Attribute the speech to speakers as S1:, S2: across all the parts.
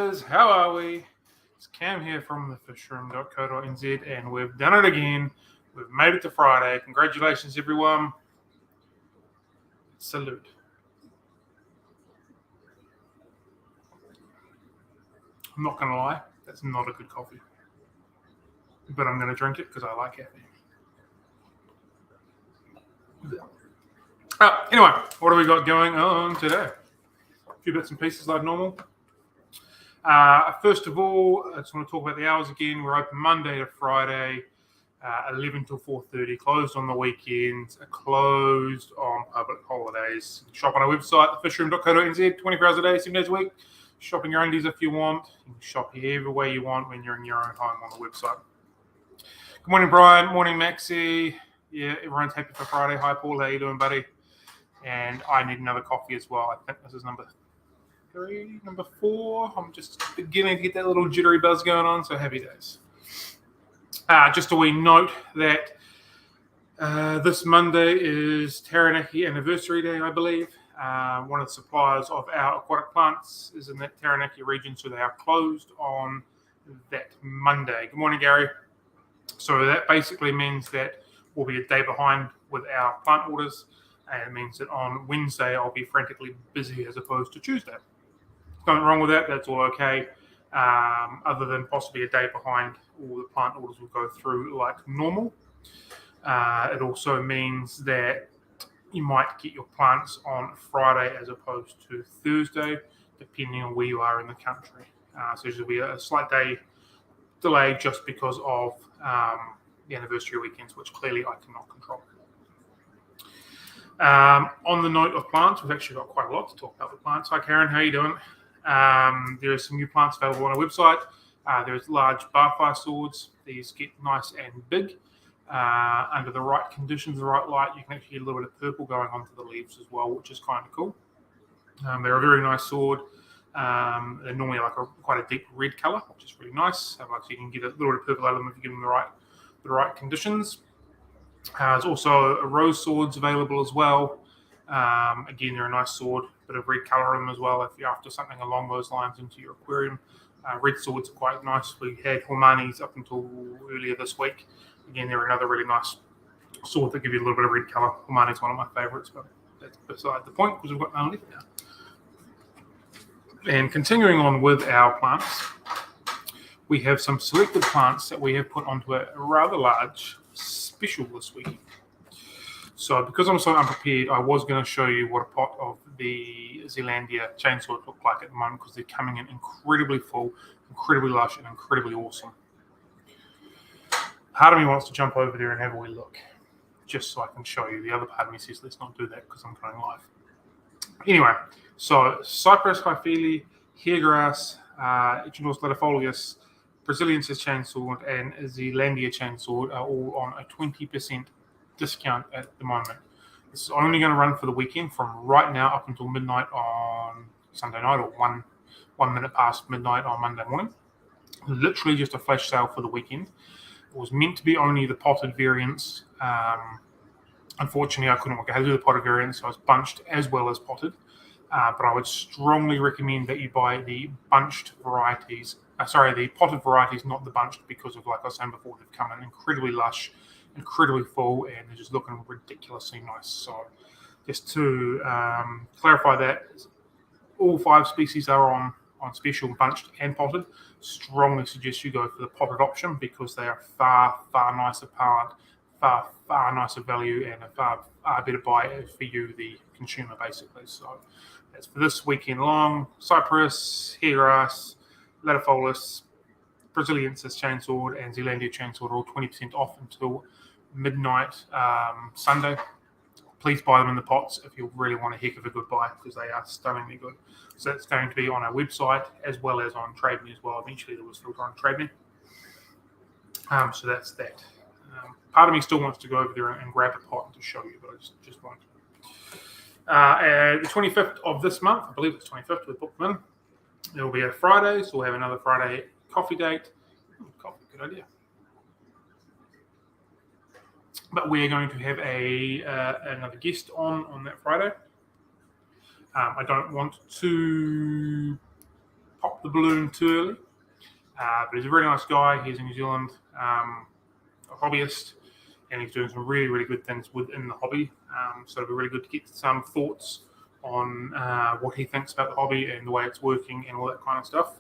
S1: How are we? It's Cam here from thefishroom.co.nz, and we've done it again. We've made it to Friday. Congratulations, everyone. Salute. I'm not going to lie, that's not a good coffee. But I'm going to drink it because I like caffeine. Anyway, what do we got going on today? A few bits and pieces like normal. First of all, I just want to talk about the hours again. We're open Monday to Friday, 11 till 4:30, closed on the weekends, closed on public holidays. Shop on our website, thefishroom.co.nz, 24 hours a day, 7 days a week. Shopping your undies if you want. You can shop every way you want when you're in your own home on the website. Good morning, Brian. Morning, Maxie. Yeah, everyone's happy for Friday. Hi, Paul. How you doing, buddy? And I need another coffee as well. I think this is number 3, number 4. I'm just beginning to get that little jittery buzz going on, so happy days. Just a wee note that this Monday is Taranaki Anniversary Day, I believe. One of the suppliers of our aquatic plants is in that Taranaki region, so they are closed on that Monday. Good morning, Gary. So that basically means that we'll be a day behind with our plant orders, and it means that on Wednesday I'll be frantically busy as opposed to Tuesday. Nothing wrong with that. That's all okay. Other than possibly a day behind, all the plant orders will go through like normal. It also means that you might get your plants on Friday as opposed to Thursday, depending on where you are in the country. So there'll be a slight day delay just because of the anniversary weekends, which clearly I cannot control. On the note of plants, we've actually got quite a lot to talk about with plants. Hi, Karen. How are you doing? There are some new plants available on our website. There's large barfly swords. These get nice and big. Under the right conditions, the right light, you can actually get a little bit of purple going onto the leaves as well, which is kind of cool. They're a very nice sword. They're normally like quite a deep red color, which is really nice. So you can get a little bit of purple out of them if you give them the right conditions. There's also rose swords available as well. Again, they're a nice sword, bit of red colour in them as well if you're after something along those lines into your aquarium. Red swords are quite nice. We had Hormanis up until earlier this week. Again, they're another really nice sword that give you a little bit of red colour. Hormani's one of my favourites, but that's beside the point because we've got none left now. And continuing on with our plants, we have some selected plants that we have put onto a rather large special this week. So because I'm so unprepared, I was going to show you what a pot of the Zealandia chainsaw look like at the moment because they're coming in incredibly full, incredibly lush, and incredibly awesome. Part of me wants to jump over there and have a wee look, just so I can show you. The other part of me says, let's not do that because I'm going live. Anyway, so Cypress hyphele, hairgrass, Echinus latifolius, Brazilian chainsword, and Zealandia chainsword are all on a 20% discount at the moment. This is only going to run for the weekend from right now up until midnight on Sunday night, or one minute past midnight on Monday morning. Literally just a flash sale for the weekend. It was meant to be only the potted variants. Unfortunately, I couldn't work out how to do the potted variants, so I was bunched as well as potted. But I would strongly recommend that you buy the bunched varieties. The potted varieties, not the bunched, because of, like I was saying before, they've come in incredibly lush, incredibly full, and they're just looking ridiculously nice. So just to clarify that, all 5 species are on special, bunched and potted. Strongly suggest you go for the potted option because they are far, far nicer plant, far, far nicer value, and a far better buy for you, the consumer, basically. So that's for this weekend long. Cypress, hairgrass, latifolius, Brazilian chainsword, and Zealandia chainsword are all 20% off until midnight Sunday. Please buy them in the pots if you really want a heck of a good buy because they are stunningly good. So that's going to be on our website as well as on TradeMe as well. Eventually there was filter on TradeMe. So that's that. Part of me still wants to go over there and grab a pot to show you, but I just won't. The 25th of this month, I believe it's 25th, we booked them in. It will be a Friday, so we'll have another Friday coffee date. Coffee, good idea. But we are going to have another guest on that Friday. I don't want to pop pop the balloon too early. But he's a very nice guy. He's a New Zealand a hobbyist, and he's doing some really, really good things within the hobby. So it'll be really good to get some thoughts on what he thinks about the hobby and the way it's working and all that kind of stuff.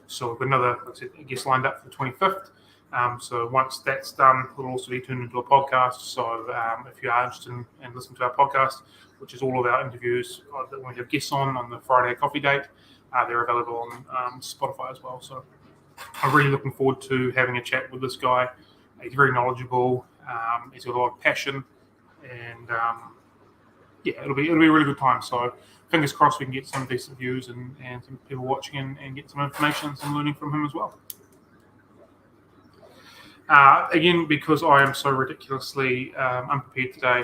S1: So we've got another, like I said, guest lined up for the 25th. So once that's done, it'll also be turned into a podcast. So if you are interested in listening to our podcast, which is all of our interviews that we have guests on the Friday coffee date, they're available on Spotify as well. So I'm really looking forward to having a chat with this guy. He's very knowledgeable. He's got a lot of passion, and it'll be a really good time. So fingers crossed we can get some decent views and some people watching and get some information and some learning from him as well. Again, because I am so ridiculously unprepared today,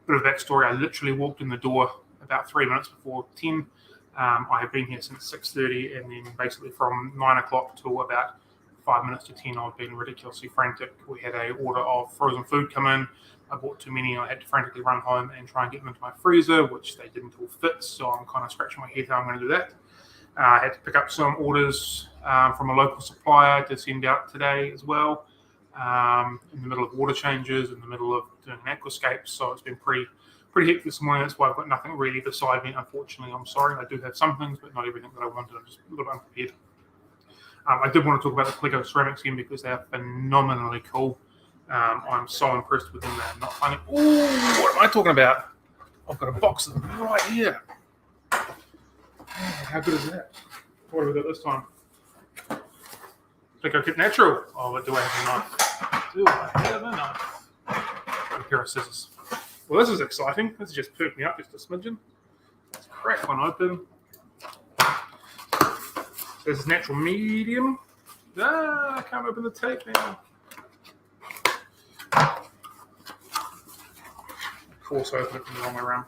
S1: bit of backstory. I literally walked in the door about 3 minutes before 10. I have been here since 6:30, and then basically from 9 o'clock to about 5 minutes to 10, I've been ridiculously frantic. We had an order of frozen food come in. I bought too many, and I had to frantically run home and try and get them into my freezer, which they didn't all fit, so I'm kind of scratching my head how I'm going to do that. I had to pick up some orders from a local supplier to send out today as well, in the middle of water changes, in the middle of doing an Aquascape, so it's been pretty hectic this morning. That's why I've got nothing really beside me, unfortunately. I'm sorry. I do have some things, but not everything that I wanted. I'm just a little bit unprepared. I did want to talk about the Pleco ceramics again because they are phenomenally cool. I'm so impressed with them. They're not funny. Ooh, what am I talking about? I've got a box of them right here. How good is that? What have we got this time? Pleco Kit Natural. Oh, but do I have a knife? Do I have a knife? And a pair of scissors. Well, this is exciting. This is just perked me up just a smidgen. Let's crack one open. This is natural medium. I can't open the tape now. Of course, I opened it from the wrong way around.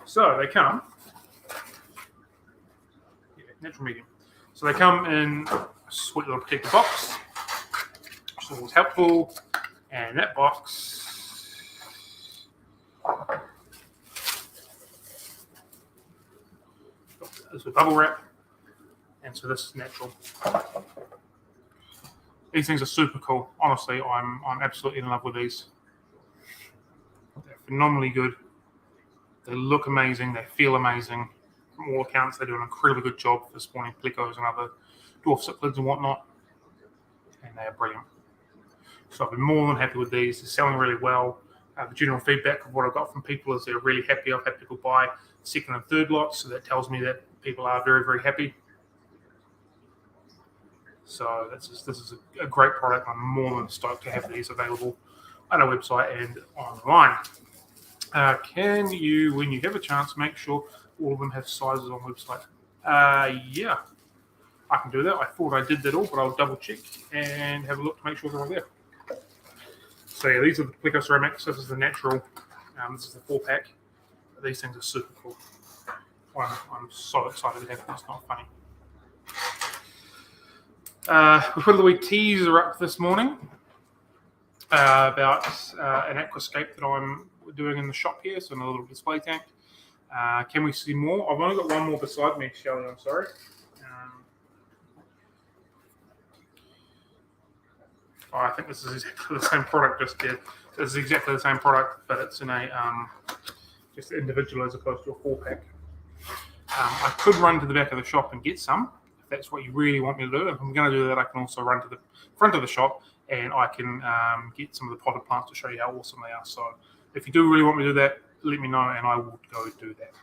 S1: So they come. Natural medium. So they come in a sweet little protected box, which is always helpful. And that box is with bubble wrap, and so this is natural. These things are super cool. Honestly, I'm absolutely in love with these. They're phenomenally good. They look amazing. They feel amazing. From all accounts, they do an incredibly good job for spawning plecos and other dwarf cichlids and whatnot, and they are brilliant. So I've been more than happy with these. They're selling really well. The general feedback of what I've got from people is they're really happy. I've had people buy second and third lots, so that tells me that people are very, very happy. So this is a great product. I'm more than stoked to have these available on our website and online. Can you, when you have a chance, make sure all of them have sizes on website? Yeah, I can do that. I thought I did that all, but I'll double check and have a look to make sure they're all there. So yeah, these are the Pleco ceramics. This is the natural. This is the 4-pack. These things are super cool. I'm so excited to have them. It's not funny. We put a little teaser up this morning about an aquascape that I'm doing in the shop here, so in a little display tank. Can we see more? I've only got one more beside me, Shelley. I'm sorry. I think this is exactly the same product. This is exactly the same product, but it's in a just individual as opposed to a 4-pack. I could run to the back of the shop and get some, if that's what you really want me to do. If I'm going to do that, I can also run to the front of the shop and I can get some of the potted plants to show you how awesome they are. So if you do really want me to do that, let me know and I will go do that.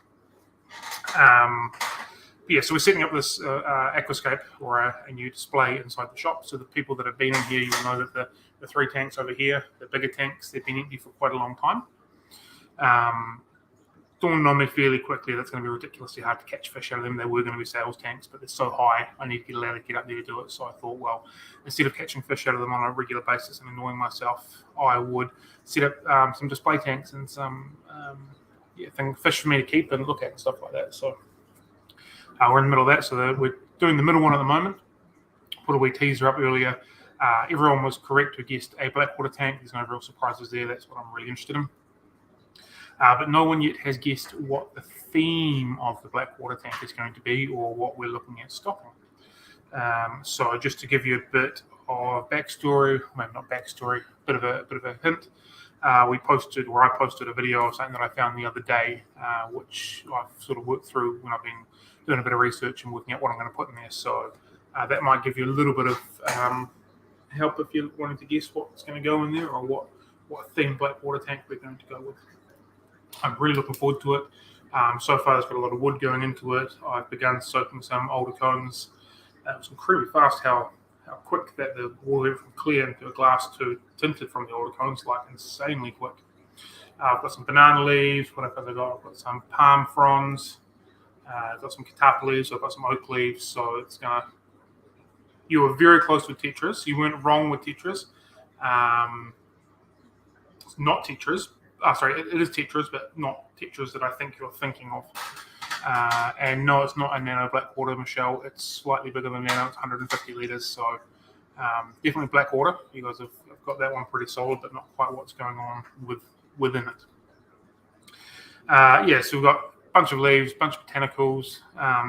S1: So we're setting up this aquascape or a new display inside the shop. So the people that have been in here, you'll know that the 3 tanks over here, the bigger tanks, they've been empty for quite a long time. Dawned on me fairly quickly that's going to be ridiculously hard to catch fish out of them. They were going to be sales tanks, but they're so high, I need to get allowed to get up there to do it. So I thought, well, instead of catching fish out of them on a regular basis and annoying myself, I would set up some display tanks and some fish for me to keep and look at and stuff like that. So we're in the middle of that. So we're doing the middle one at the moment. Put a wee teaser up earlier. Everyone was correct to guess a blackwater tank. There's no real surprises there. That's what I'm really interested in. But no one yet has guessed what the theme of the Blackwater tank is going to be, or what we're looking at stocking. So just to give you a bit of backstory, maybe not backstory, bit of a hint. I posted a video of something that I found the other day, which I've sort of worked through when I've been doing a bit of research and working out what I'm going to put in there. So that might give you a little bit of help if you're wanting to guess what's going to go in there, or what theme Blackwater tank we're going to go with. I'm really looking forward to it. So far, it's got a lot of wood going into it. I've begun soaking some older cones. It was incredibly fast how quick that the water went from clear into a glass to tinted from the older cones, like insanely quick. I've got some banana leaves. What else have I got? I've got some palm fronds. I've got some catappa leaves. I've got some oak leaves. So it's going to... You were very close with tetras. You weren't wrong with tetras. It's not tetras. Sorry, it is tetras, but not tetras that I think you're thinking of. And no, it's not a nano Blackwater, Michelle. It's slightly bigger than nano. It's 150 litres. So definitely Blackwater. You guys have got that one pretty solid, but not quite what's going on within it. So we've got a bunch of leaves, a bunch of botanicals.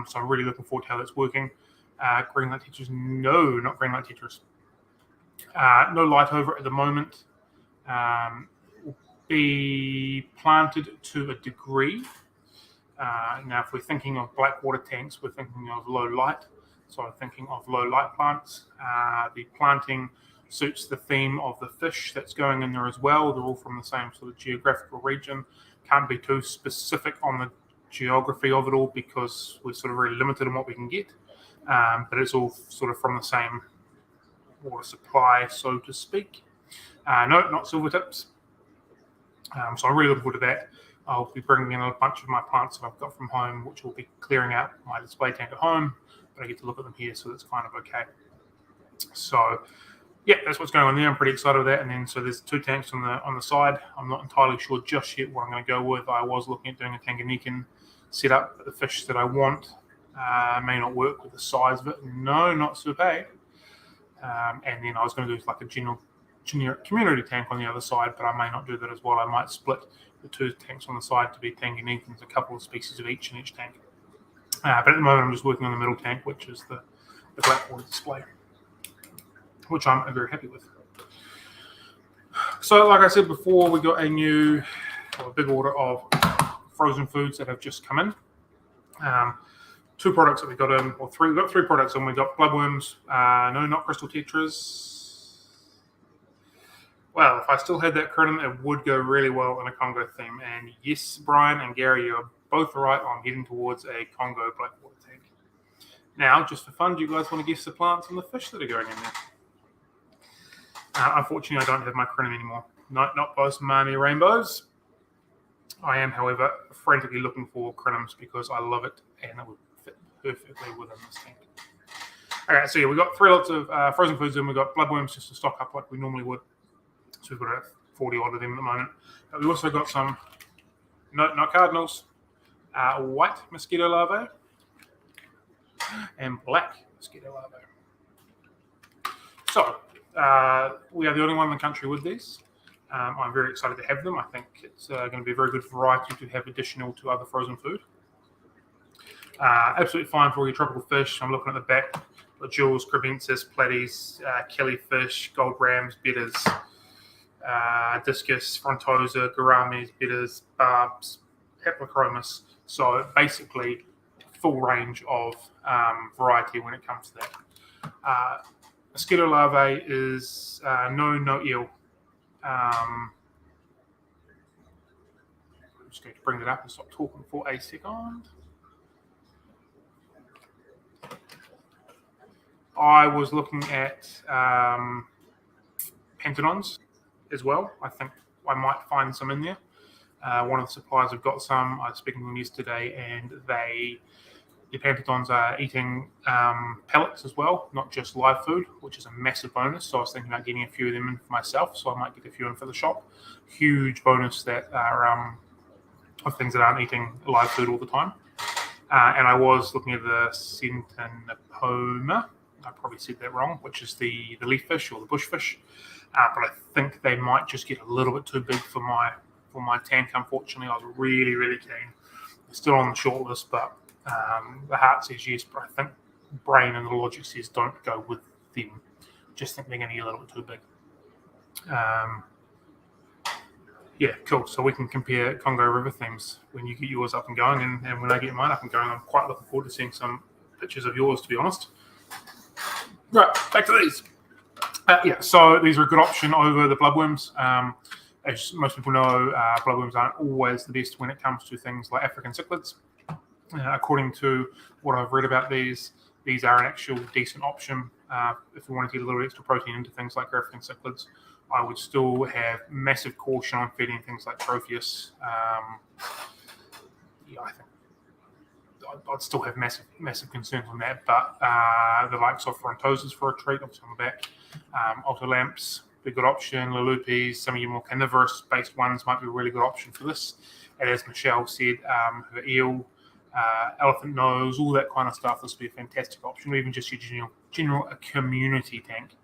S1: So I'm really looking forward to how that's working. Green light tetras? No, not green light tetras. No light over at the moment. Will be planted to a degree. Now, if we're thinking of Blackwater tanks, we're thinking of low light. So I'm thinking of low light plants. The planting suits the theme of the fish that's going in there as well. They're all from the same sort of geographical region. Can't be too specific on the geography of it all because we're sort of very limited in what we can get. But it's all sort of from the same water supply, so to speak. No, not silver tips. So I'm really looking forward to that. I'll be bringing in a bunch of my plants that I've got from home, which will be clearing out my display tank at home, but I get to look at them here, so that's kind of okay. So, yeah, that's what's going on there. I'm pretty excited with that. And then, so there's 2 tanks on the side. I'm not entirely sure just yet what I'm going to go with. I was looking at doing a Tanganyikan setup, but the fish that I want may not work with the size of it. No, not super. And then I was going to do like a generic community tank on the other side, but I may not do that as well. I might split the 2 tanks on the side to be Tanganyikans, a couple of species of each in each tank. But at the moment, I'm just working on the middle tank, which is the Blackwater display, which I'm very happy with. So, like I said before, we got a big order of frozen foods that have just come in. 2 products that we got in, or 3. We got 3 products in. We got bloodworms. No, not crystal tetras. Well, if I still had that credit, it would go really well in a Congo theme. And yes, Brian and Gary, you're both right on heading towards a Congo Blackwater tank. Now, just for fun, do you guys want to guess the plants and the fish that are going in there? Unfortunately, I don't have my crenum anymore. Not Bosmani rainbows. I am, however, frantically looking for crenums because I love it and it would fit perfectly within this tank. Okay, so yeah, we've got 3 lots of frozen foods and we've got bloodworms just to stock up like we normally would. So we've got 40 odd of them at the moment. But we've also got some, not cardinals, white mosquito larvae and black mosquito larvae. So we are the only one in the country with these. I'm very excited to have them. I think it's going to be a very good variety to have additional to other frozen food. Absolutely fine for all your tropical fish. I'm looking at the back. Jewels, crebensis, platies, kellyfish, gold rams, betters, discus, frontosa, gouramis, betters, barbs, haplochromis. So basically, full range of variety when it comes to that. Mosquito larvae is no eel. I'm just going to bring that up and stop talking for a second. I was looking at pentadons as well. I think I might find some in there. One of the suppliers have got some. I was speaking to them yesterday, and the pentadons are eating pellets as well, not just live food, which is a massive bonus. So I was thinking about getting a few of them in for myself. So I might get a few in for the shop. Huge bonus that are of things that aren't eating live food all the time. And I was looking at the Centanapoma. I probably said that wrong, which is the leaf fish or the bush fish. But I think they might just get a little bit too big for my for my tank. Unfortunately, I was really, really keen. It's still on the short list, but the heart says yes, but I think the brain and the logic says don't go with them. Just think they're going to get a little bit too big. Yeah, cool. So we can compare Congo River themes when you get yours up and going, and when I get mine up and going. I'm quite looking forward to seeing some pictures of yours, to be honest. Right, back to these. So these are a good option over the bloodworms. As most people know, bloodworms aren't always the best when it comes to things like African cichlids. According to what I've read about these are an actual decent option if you want to get a little extra protein into things like African cichlids. I would still have massive caution on feeding things like Tropheus. I think I'd still have massive concerns on that. But the likes of Frontoses for a treat, obviously on the back. Altolamps, be a good option. Lalupis, some of your more carnivorous-based ones might be a really good option for this. And as Michelle said, her eel, elephant nose, all that kind of stuff, this would be a fantastic option, or even just your general community tank.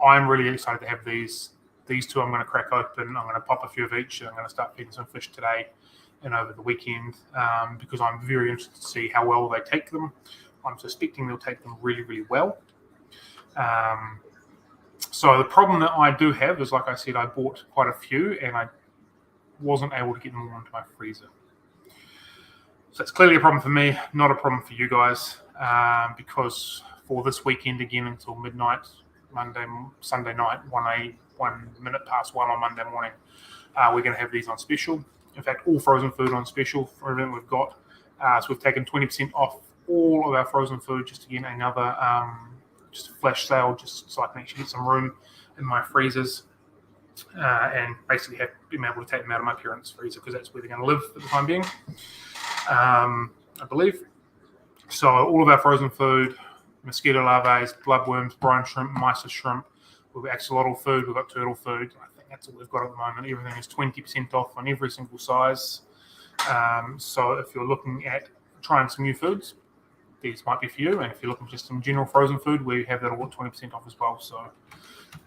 S1: I'm really excited to have these two. I'm going to crack open. I'm going to pop a few of each. I'm going to start feeding some fish today and over the weekend because I'm very interested to see how well they take them. I'm suspecting they'll take them really, really well. So the problem that I do have is, like I said, I bought quite a few and I wasn't able to get them all into my freezer. So it's clearly a problem for me, not a problem for you guys, because for this weekend again until midnight, Sunday night, 1 minute past 1 on Monday morning, we're going to have these on special. In fact, all frozen food on special for everything we've got. So we've taken 20% off all of our frozen food, just again another just a flash sale, just so I can actually get some room in my freezers and basically have been able to take them out of my parents' freezer because that's where they're going to live for the time being, I believe. So all of our frozen food, mosquito larvae, bloodworms, brine shrimp, mysis shrimp, we've got axolotl food, we've got turtle food. I think that's all we've got at the moment. Everything is 20% off on every single size. So if you're looking at trying some new foods, these might be for you. And if you're looking for just some general frozen food, we have that all at 20% off as well. So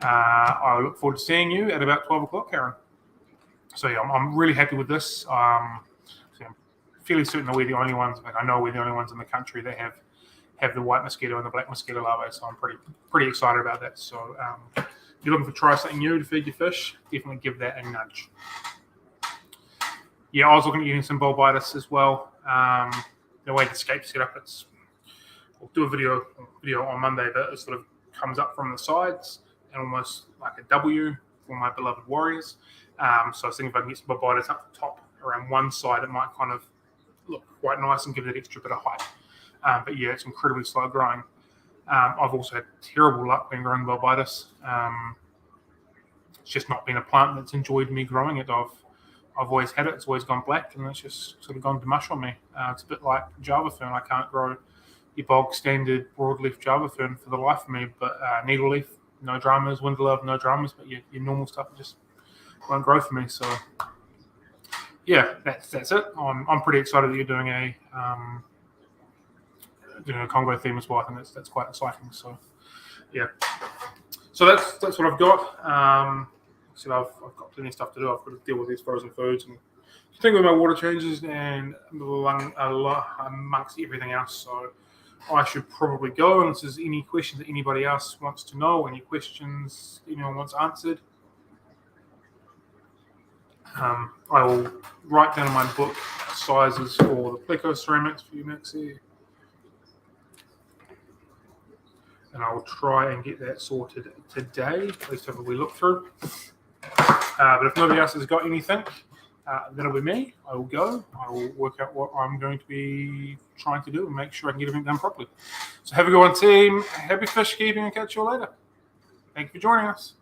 S1: I look forward to seeing you at about 12 o'clock, Karen. So yeah, I'm really happy with this. So I'm fairly certain that we're the only ones, I know we're the only ones in the country that have the white mosquito and the black mosquito larvae. So I'm pretty excited about that. So if you're looking to try something new to feed your fish, definitely give that a nudge. Yeah, I was looking at getting some bulbitis as well. The way the scape's set up, I'll do a video on Monday, but it sort of comes up from the sides and almost like a W for my beloved warriors. So I was thinking if I can get some bulbitis up the top around one side, it might kind of look quite nice and give it an extra bit of height. But yeah, it's incredibly slow growing. I've also had terrible luck when growing bulbitis. It's just not been a plant that's enjoyed me growing it. I've always had it. It's always gone black, and it's just sort of gone to mush on me. It's a bit like Java fern. I can't grow your bog standard broadleaf Java fern for the life of me, but needleleaf, no dramas. Winterlove, no dramas, but your normal stuff just won't grow for me. So yeah, that's it. I'm pretty excited that you're doing a Congo theme as well. I think that's quite exciting. So yeah, so that's what I've got. So I've got plenty of stuff to do. I've got to deal with these frozen foods and continue with my water changes and amongst everything else. So I should probably go. Unless there's any questions that anybody else wants to know, any questions anyone wants answered, I will write down in my book sizes for the pleco ceramics for you, Maxie, and I will try and get that sorted today. At least have a wee look through. But if nobody else has got anything, that'll be me. I will go. I will work out what I'm going to be trying to do and make sure I can get everything done properly. So have a good one, team. Happy fish keeping, and catch you all later. Thank you for joining us.